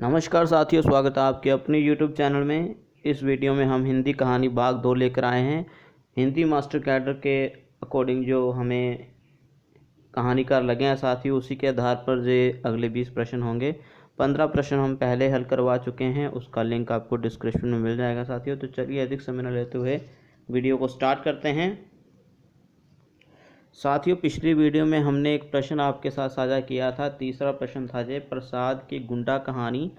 नमस्कार साथियों, स्वागत है आपके अपने YouTube चैनल में। इस वीडियो में हम हिंदी कहानी भाग 2 लेकर आए हैं। हिंदी मास्टर कैडर के अकॉर्डिंग जो हमें कहानीकार लगे हैं साथियों, उसी के आधार पर जो अगले 20 प्रश्न होंगे। 15 प्रश्न हम पहले हल करवा चुके हैं, उसका लिंक आपको डिस्क्रिप्शन में मिल जाएगा साथियों। तो चलिए अधिक समय न लेते हुए वीडियो को स्टार्ट करते हैं। साथियों, पिछली वीडियो में हमने एक प्रश्न आपके साथ साझा किया था। तीसरा प्रश्न था जय प्रसाद की गुंडा कहानी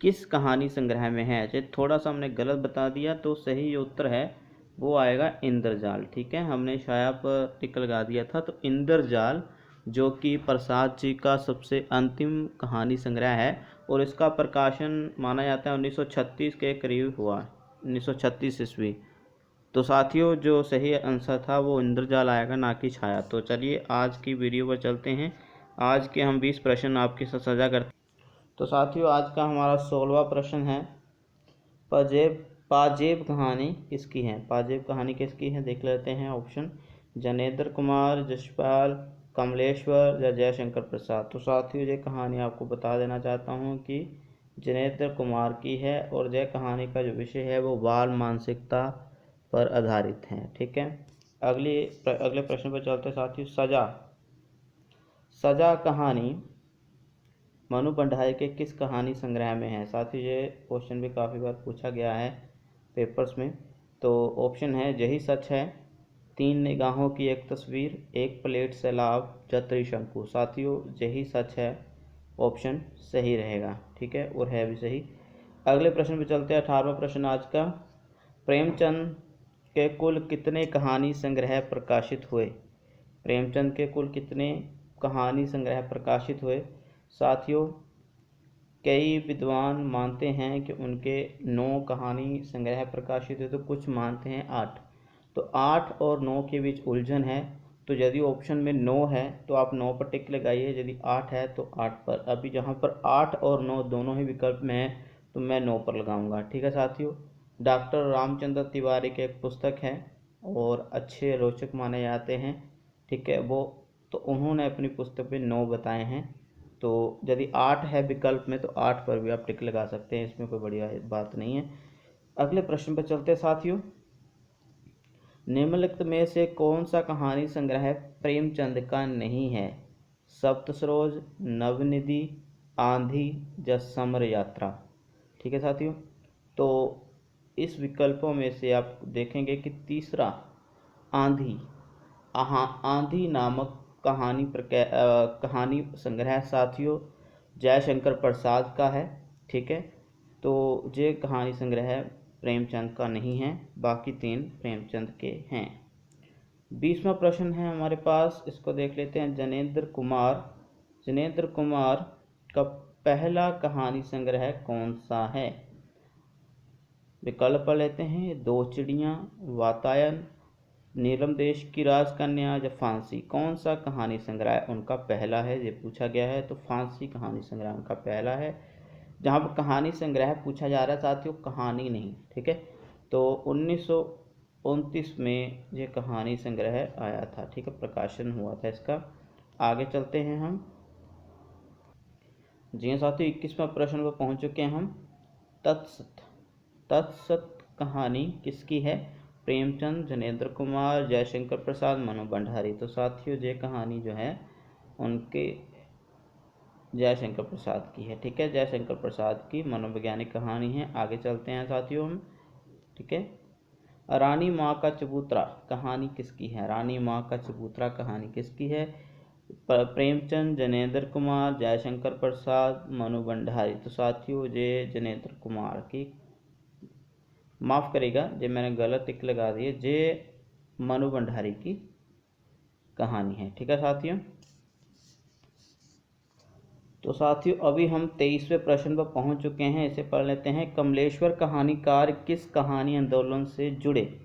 किस कहानी संग्रह में है। जय थोड़ा सा हमने गलत बता दिया, तो सही जो उत्तर है वो आएगा इंद्रजाल। ठीक है, हमने छाया पर टिक लगा दिया था। तो इंद्रजाल जो कि प्रसाद जी का सबसे अंतिम कहानी संग्रह है और इसका प्रकाशन माना जाता है 1936 के करीब हुआ, 1936 ईस्वी। तो साथियों, जो सही आंसर था वो इंद्रजाल आएगा, ना कि छाया। तो चलिए आज की वीडियो पर चलते हैं। आज के हम 20 प्रश्न आपके साथ साझा करते हैं। तो साथियों, आज का हमारा 16वां प्रश्न है, पाजेब कहानी किसकी है। पाजेब कहानी किसकी है देख लेते हैं। ऑप्शन जनेंद्र कुमार, जसपाल, कमलेश्वर या जयशंकर प्रसाद। तो साथियों, ये कहानी आपको बता देना चाहता हूँ कि जनेंद्र कुमार की है और यह कहानी का जो विषय है वो बाल मानसिकता पर आधारित है। ठीक है, अगले प्रश्न पर चलते हैं साथियों। सजा कहानी मनु भंडारी के किस कहानी संग्रह में है। साथियों, ये क्वेश्चन भी काफ़ी बार पूछा गया है पेपर्स में। तो ऑप्शन है यही सच है, तीन निगाहों की एक तस्वीर, एक प्लेट सैलाब या त्रिशंकु। साथियों, यही सच है ऑप्शन सही रहेगा। ठीक है, और है भी सही। अगले प्रश्न पे चलते हैं। 18वां प्रश्न आज का, प्रेमचंद के कुल कितने कहानी संग्रह प्रकाशित हुए। प्रेमचंद के कुल कितने कहानी संग्रह प्रकाशित हुए। साथियों, कई विद्वान मानते हैं कि उनके 9 कहानी संग्रह प्रकाशित हुए, तो कुछ मानते हैं 8। तो 8 और 9 के बीच उलझन है। तो यदि ऑप्शन में 9 है तो आप 9 पर टिक लगाइए, यदि 8 है तो 8 पर। अभी जहाँ पर 8 और 9 दोनों ही विकल्प में है तो मैं 9 पर लगाऊंगा। ठीक है साथियों, डॉक्टर रामचंद्र तिवारी की एक पुस्तक है और अच्छे रोचक माने जाते हैं। ठीक है, वो तो उन्होंने अपनी पुस्तक में 9 बताए हैं। तो यदि 8 है विकल्प में तो 8 पर भी आप टिक लगा सकते हैं, इसमें कोई बढ़िया बात नहीं है। अगले प्रश्न पर चलते हैं साथियों। निम्नलिखित में से कौन सा कहानी संग्रह प्रेमचंद का नहीं है। सप्तसरोज, नवनिधि, आंधी या समर यात्रा। ठीक है साथियों, तो इस विकल्पों में से आप देखेंगे कि तीसरा आंधी आंधी नामक कहानी संग्रह साथियों जयशंकर प्रसाद का है। ठीक है, तो ये कहानी संग्रह प्रेमचंद का नहीं है, बाकी 3 प्रेमचंद के हैं। 20वां प्रश्न है हमारे पास, इसको देख लेते हैं। जनेंद्र कुमार का पहला कहानी संग्रह कौन सा है। विकल्प लेते हैं, 2 चिड़ियाँ, वातायन, नीलम देश की राजकन्या या फांसी। कौन सा कहानी संग्रह उनका पहला है, ये पूछा गया है। तो फांसी कहानी संग्रह उनका पहला है। जहाँ पर कहानी संग्रह पूछा जा रहा है साथियों, कहानी नहीं। ठीक है, तो 1929 में ये कहानी संग्रह आया था। ठीक है, प्रकाशन हुआ था इसका। आगे चलते हैं हम। जी हाँ साथियों, 21वां प्रश्न पर पहुँच चुके हैं हम। तत्सत कहानी किसकी है। प्रेमचंद, जनेंद्र कुमार, जयशंकर प्रसाद, मनु भंडारी। तो साथियों, ये कहानी जो है उनके जयशंकर प्रसाद की है। ठीक है, जयशंकर प्रसाद की मनोवैज्ञानिक कहानी है। आगे चलते हैं साथियों हम। ठीक है, रानी माँ का चबूतरा कहानी किसकी है। रानी माँ का चबूतरा कहानी किसकी है। प्रेमचंद, जनेंद्र कुमार, जयशंकर प्रसाद, मनु भंडारी। तो साथियों, ये जनेंद्र कुमार की, माफ़ करेगा जो मैंने गलत टिक लगा दिए, जे मनु भंडारी की कहानी है। ठीक है साथियों, तो साथियों अभी हम 23वें प्रश्न पर पहुंच चुके हैं, इसे पढ़ लेते हैं। कमलेश्वर कहानीकार किस कहानी आंदोलन से जुड़े।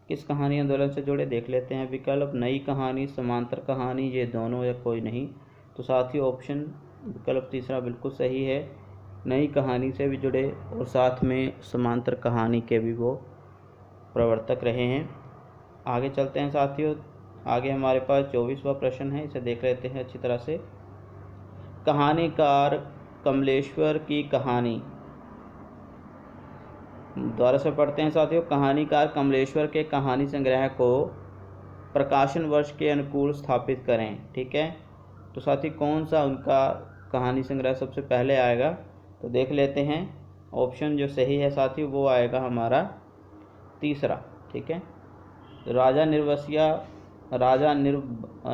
किस कहानी आंदोलन से जुड़े देख लेते हैं। विकल्प नई कहानी, समांतर कहानी, ये दोनों या कोई नहीं। तो साथियों, ऑप्शन विकल्प तीसरा बिल्कुल सही है, नई कहानी से भी जुड़े और साथ में समांतर कहानी के भी वो प्रवर्तक रहे हैं। आगे चलते हैं साथियों। आगे हमारे पास 24वां प्रश्न है, इसे देख लेते हैं अच्छी तरह से। कहानीकार कमलेश्वर की कहानी, दोबारा से पढ़ते हैं साथियों। कहानीकार कमलेश्वर के कहानी संग्रह को प्रकाशन वर्ष के अनुकूल स्थापित करें। ठीक है, तो साथी कौन सा उनका कहानी संग्रह सबसे पहले आएगा, तो देख लेते हैं। ऑप्शन जो सही है साथी वो आएगा हमारा तीसरा। ठीक है, राजा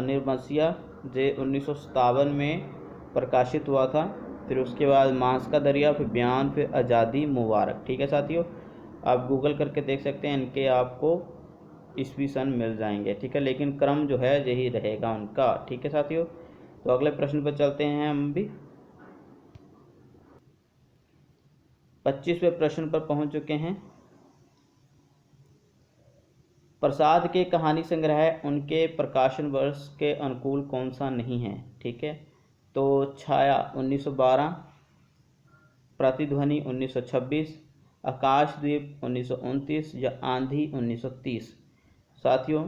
निर्बसिया जे 1957 में प्रकाशित हुआ था। फिर उसके बाद मांस का दरिया, फिर बयान, फिर आज़ादी मुबारक। ठीक है साथियों, आप गूगल करके देख सकते हैं, इनके आपको ईस्वी सन मिल जाएंगे। ठीक है, लेकिन क्रम जो है यही रहेगा उनका। ठीक है साथियों, तो अगले प्रश्न पर चलते हैं हम भी। 25वें प्रश्न पर पहुंच चुके हैं। प्रसाद के कहानी संग्रह उनके प्रकाशन वर्ष के अनुकूल कौन सा नहीं है। ठीक है, तो छाया 1912, प्रतिध्वनि 1926, आकाशद्वीप 1929 या आंधी 1930। साथियों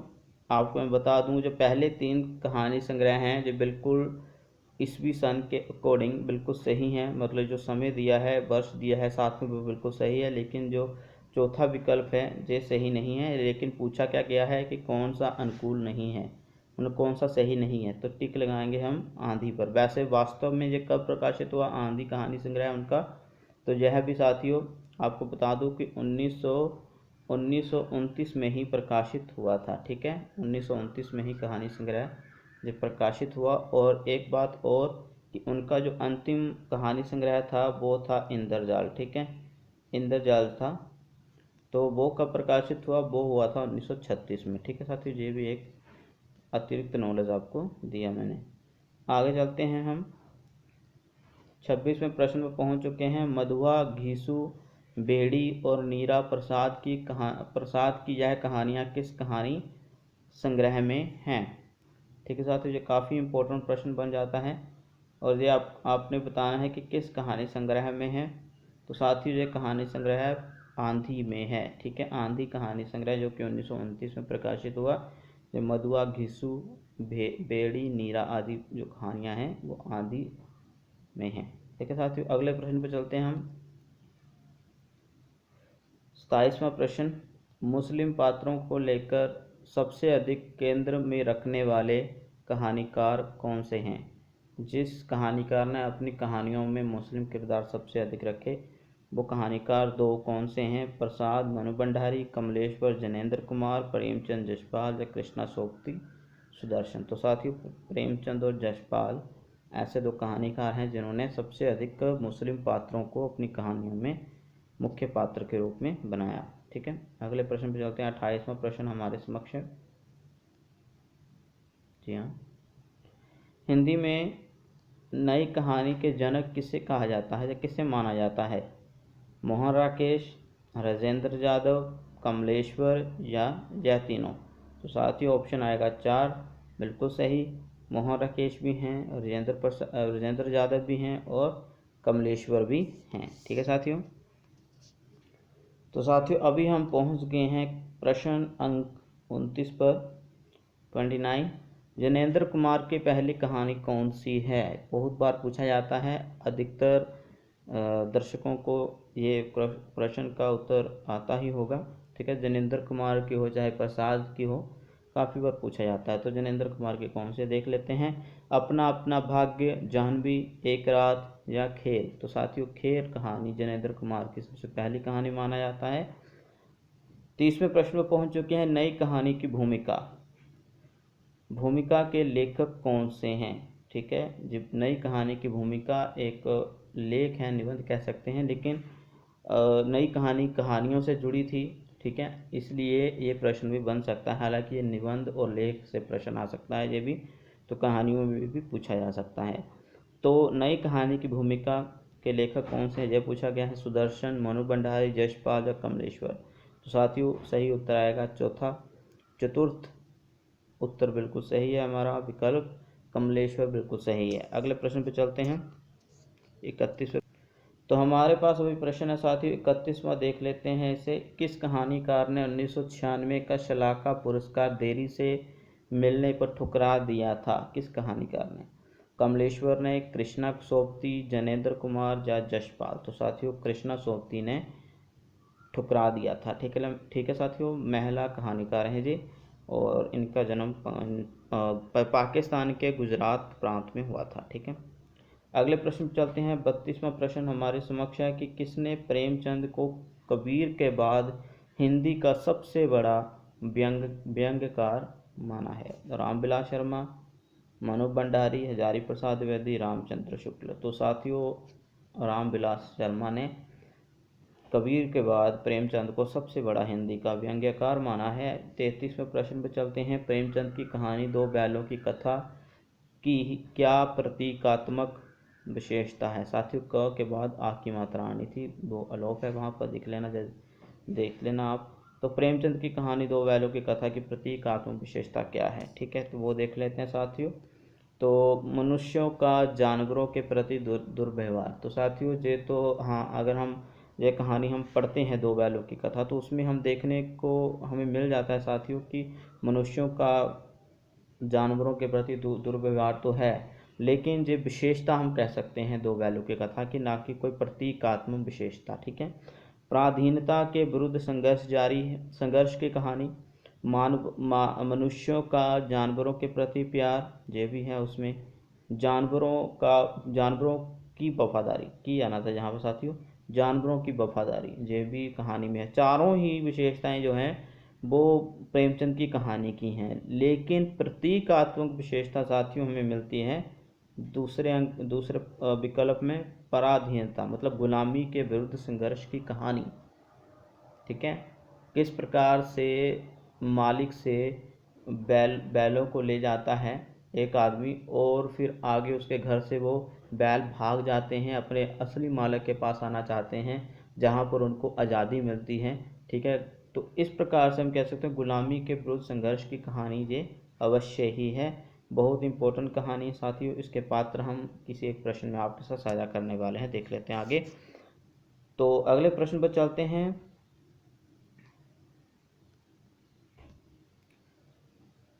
आपको मैं बता दूं, जो पहले 3 कहानी संग्रह हैं जो बिल्कुल ईस्वी सन के अकॉर्डिंग बिल्कुल सही हैं, मतलब जो समय दिया है, वर्ष दिया है साथ में, वो बिल्कुल सही है। लेकिन जो चौथा विकल्प है ये सही नहीं है। लेकिन पूछा क्या गया है कि कौन सा अनुकूल नहीं है, मतलब कौन सा सही नहीं है, तो टिक लगाएंगे हम आंधी पर। वैसे वास्तव में ये कब प्रकाशित हुआ आंधी कहानी संग्रह उनका, तो यह भी साथियों आपको बता दूं कि 1929 में ही प्रकाशित हुआ था। ठीक है, 1929 में ही कहानी संग्रह जो प्रकाशित हुआ। और एक बात और कि उनका जो अंतिम कहानी संग्रह था वो था इंद्रजाल। ठीक है, इंद्रजाल था, तो वो कब प्रकाशित हुआ, वो हुआ था 1936 में। ठीक है साथियों, ये भी एक अतिरिक्त नॉलेज आपको दिया मैंने। आगे चलते हैं हम। 26वें प्रश्न पर पहुंच चुके हैं। मधुआ, घीसू, बेड़ी और नीरा प्रसाद की यह कहानियाँ किस कहानी संग्रह में हैं। ठीक है साथियों, ये काफ़ी इम्पोर्टेंट प्रश्न बन जाता है और ये आपने बताना है कि किस कहानी संग्रह में है। तो साथियों ये कहानी संग्रह आंधी में है। ठीक है, आंधी कहानी संग्रह जो कि 1929 में प्रकाशित हुआ। ये मधुआ, घिसू, बेड़ी, नीरा आदि जो कहानियाँ हैं वो आंधी में हैं। ठीक है साथियों, अगले प्रश्न पर चलते हैं हम। 27वां प्रश्न, मुस्लिम पात्रों को लेकर सबसे अधिक केंद्र में रखने वाले कहानीकार कौन से हैं। जिस कहानीकार ने अपनी कहानियों में मुस्लिम किरदार सबसे अधिक रखे वो कहानीकार 2 कौन से हैं। प्रसाद मनु भंडारी, कमलेश्वर जनेंद्र कुमार, प्रेमचंद जसपाल या कृष्णा सोबती सुदर्शन। तो साथियों प्रेमचंद और जसपाल ऐसे 2 कहानीकार हैं जिन्होंने सबसे अधिक मुस्लिम पात्रों को अपनी कहानियों में मुख्य पात्र के रूप में बनाया। ठीक है, अगले प्रश्न पर चलते हैं। 28वां प्रश्न हमारे समक्ष है। जी हाँ, हिंदी में नई कहानी के जनक किसे कहा जाता है या किसे माना जाता है। मोहन राकेश, राजेंद्र यादव, कमलेश्वर या यह तीनों। तो साथियों ऑप्शन आएगा 4 बिल्कुल सही। मोहन राकेश भी हैं, राजेंद्र यादव भी हैं और कमलेश्वर भी हैं। ठीक है साथियों, तो साथियों अभी हम पहुंच गए हैं प्रश्न अंक 29 पर। 29, जनेंद्र कुमार की पहली कहानी कौन सी है। बहुत बार पूछा जाता है, अधिकतर दर्शकों को ये प्रश्न का उत्तर आता ही होगा। ठीक है, जनेंद्र कुमार की हो चाहे प्रसाद की हो, काफ़ी बार पूछा जाता है। तो जनेंद्र कुमार के कौन से देख लेते हैं। अपना अपना भाग्य, जाह्नवी, एक रात या खेल। तो साथियों खेल कहानी जनेंद्र कुमार की सबसे पहली कहानी माना जाता है। 30वें प्रश्न पर पहुंच चुके हैं। नई कहानी की भूमिका के लेखक कौन से हैं। ठीक है, जब नई कहानी की भूमिका एक लेख है, निबंध कह सकते हैं, लेकिन नई कहानियों से जुड़ी थी। ठीक है, इसलिए ये प्रश्न भी बन सकता है। हालांकि ये निबंध और लेख से प्रश्न आ सकता है, ये भी तो कहानियों में भी पूछा जा सकता है। तो नई कहानी की भूमिका के लेखक कौन से हैं यह पूछा गया है। सुदर्शन, मनु भंडारी, जसपाल या कमलेश्वर। तो साथियों सही उत्तर आएगा चतुर्थ उत्तर बिल्कुल सही है, हमारा विकल्प कमलेश्वर बिल्कुल सही है। अगले प्रश्न पे चलते हैं 31वें। तो हमारे पास अभी प्रश्न है साथियों 31वां, देख लेते हैं इसे। किस कहानीकार ने 1996 का शलाका पुरस्कार देरी से मिलने पर ठुकरा दिया था। किस कहानीकार ने। कमलेश्वर ने कृष्णा सोबती, जनेंद्र कुमार या जशपाल? तो साथियों कृष्णा सोबती ने ठुकरा दिया था। ठीक है साथियों, महिला कहानीकार हैं जी, और इनका जन्म पाकिस्तान के गुजरात प्रांत में हुआ था। ठीक है, अगले प्रश्न पर चलते हैं। 32वां प्रश्न हमारे समक्ष है कि किसने प्रेमचंद को कबीर के बाद हिंदी का सबसे बड़ा व्यंग्यकार माना है? रामविलास शर्मा, मनु भंडारी, हजारी प्रसाद द्विवेदी, रामचंद्र शुक्ल? तो साथियों रामविलास शर्मा ने कबीर के बाद प्रेमचंद को सबसे बड़ा हिंदी का व्यंग्यकार माना है। 33वें प्रश्न पर चलते हैं। प्रेमचंद की कहानी दो बैलों की कथा की क्या प्रतीकात्मक विशेषता है? साथियों क के बाद आ की मात्रा आनी थी, वो अलोप है, वहाँ पर देख लेना आप। तो प्रेमचंद की कहानी दो बैलों की कथा की प्रतीकात्मक विशेषता क्या है? ठीक है, तो वो देख लेते हैं साथियों। तो मनुष्यों का जानवरों के प्रति दुर्व्यवहार। तो साथियों ये तो हाँ, अगर हम ये कहानी हम पढ़ते हैं दो बैलों की कथा, तो उसमें हम देखने को हमें मिल जाता है साथियों कि मनुष्यों का जानवरों के प्रति दुर्व्यवहार तो है, लेकिन ये विशेषता हम कह सकते हैं दो बैलों की कथा की, ना कि कोई प्रतीकात्मक विशेषता। ठीक है, पराधीनता के विरुद्ध संघर्ष जारी है, संघर्ष की कहानी, मनुष्यों का जानवरों के प्रति प्यार, ये भी है उसमें, जानवरों की वफादारी की जाना था जहाँ पर साथियों, जानवरों की वफादारी, ये भी कहानी में है। चारों ही विशेषताएं जो हैं वो प्रेमचंद की कहानी की हैं, लेकिन प्रतीकात्मक विशेषता साथियों हमें मिलती है दूसरे विकल्प में, पराधीनता मतलब गुलामी के विरुद्ध संघर्ष की कहानी। ठीक है, किस प्रकार से मालिक से बैलों को ले जाता है एक आदमी, और फिर आगे उसके घर से वो बैल भाग जाते हैं, अपने असली मालिक के पास आना चाहते हैं जहाँ पर उनको आज़ादी मिलती है। ठीक है, तो इस प्रकार से हम कह सकते हैं गुलामी के विरुद्ध संघर्ष की कहानी ये अवश्य ही है। बहुत इंपॉर्टेंट कहानी है साथियों। इसके पात्र हम किसी एक प्रश्न में आपके साथ साझा करने वाले हैं, देख लेते हैं आगे। तो अगले प्रश्न पर चलते हैं।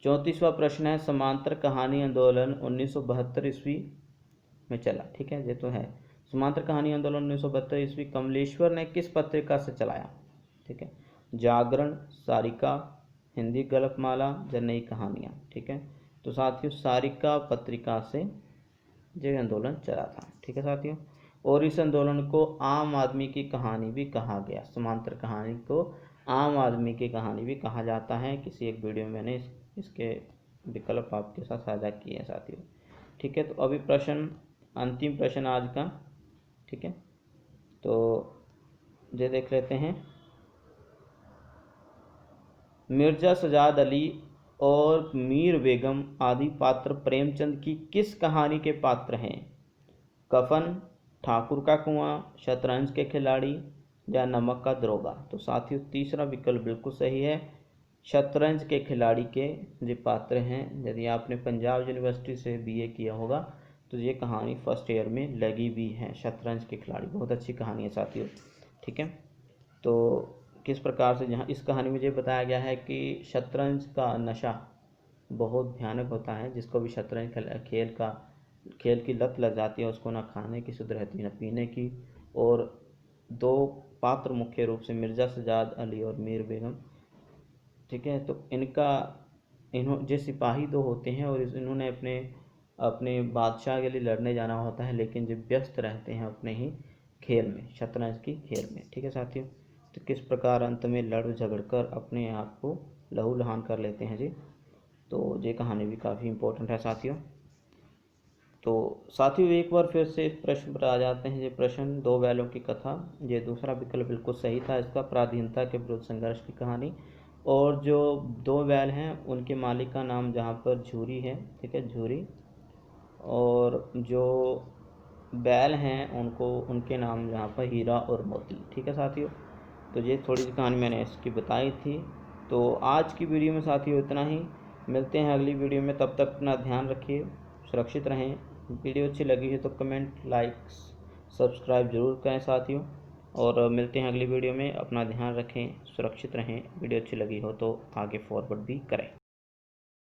34वां प्रश्न है, समांतर कहानी आंदोलन 1972 ईस्वी में चला। ठीक है, ये तो है, समांतर कहानी आंदोलन 1972 ईस्वी कमलेश्वर ने किस पत्रिका से चलाया? ठीक है, जागरण, सारिका, हिंदी गल्पमाला या नई कहानियाँ? ठीक है, तो साथियों सारिका पत्रिका से ये आंदोलन चला था। ठीक है साथियों, और इस आंदोलन को आम आदमी की कहानी भी कहा गया। समांतर कहानी को आम आदमी की कहानी भी कहा जाता है। किसी एक वीडियो में मैंने इसके विकल्प आपके साथ साझा किए हैं साथियों। ठीक है, तो अभी प्रश्न, अंतिम प्रश्न आज का। ठीक है, तो ये देख लेते हैं। मिर्जा सजाद अली और मीर बेगम आदि पात्र प्रेमचंद की किस कहानी के पात्र हैं? कफन, ठाकुर का कुआं, शतरंज के खिलाड़ी या नमक का दरोगा? तो साथियों तीसरा विकल्प बिल्कुल सही है, शतरंज के खिलाड़ी के जो पात्र हैं। यदि आपने पंजाब यूनिवर्सिटी से बीए किया होगा तो ये कहानी फर्स्ट ईयर में लगी भी है, शतरंज के खिलाड़ी, बहुत अच्छी कहानी है साथियों। ठीक है, तो किस प्रकार से जहाँ इस कहानी में ये बताया गया है कि शतरंज का नशा बहुत भयानक होता है, जिसको भी शतरंज खेल की लत लग जाती है, उसको ना खाने की सुध रहती है ना पीने की। और दो पात्र मुख्य रूप से मिर्ज़ा सजाद अली और मीर बेगम। ठीक है, तो ये सिपाही दो होते हैं और इन्होंने अपने बादशाह के लिए लड़ने जाना होता है, लेकिन जो व्यस्त रहते हैं अपने ही खेल में, शतरंज की खेल में। ठीक है साथियों, तो किस प्रकार अंत में लड़ झगड़ कर अपने आप को लहूलुहान कर लेते हैं जी। तो ये कहानी भी काफ़ी इम्पोर्टेंट है साथियों। तो साथियों एक बार फिर से इस प्रश्न पर आ जाते हैं। ये प्रश्न दो बैलों की कथा, ये दूसरा विकल्प बिल्कुल सही था इसका, पराधीनता के विरुद्ध संघर्ष की कहानी। और जो दो बैल हैं उनके मालिक का नाम जहाँ पर झूरी है, ठीक है, झूरी, और जो बैल हैं उनके नाम जहाँ पर हीरा और मोती। ठीक है साथियों, तो ये थोड़ी सी कहानी मैंने इसकी बताई थी। तो आज की वीडियो में साथियों इतना ही, मिलते हैं अगली वीडियो में, तब तक अपना ध्यान रखिए, सुरक्षित रहें। वीडियो अच्छी लगी है तो कमेंट, लाइक, सब्सक्राइब जरूर करें साथियों, और मिलते हैं अगली वीडियो में। अपना ध्यान रखें, सुरक्षित रहें। वीडियो अच्छी लगी हो तो आगे फॉरवर्ड भी करें।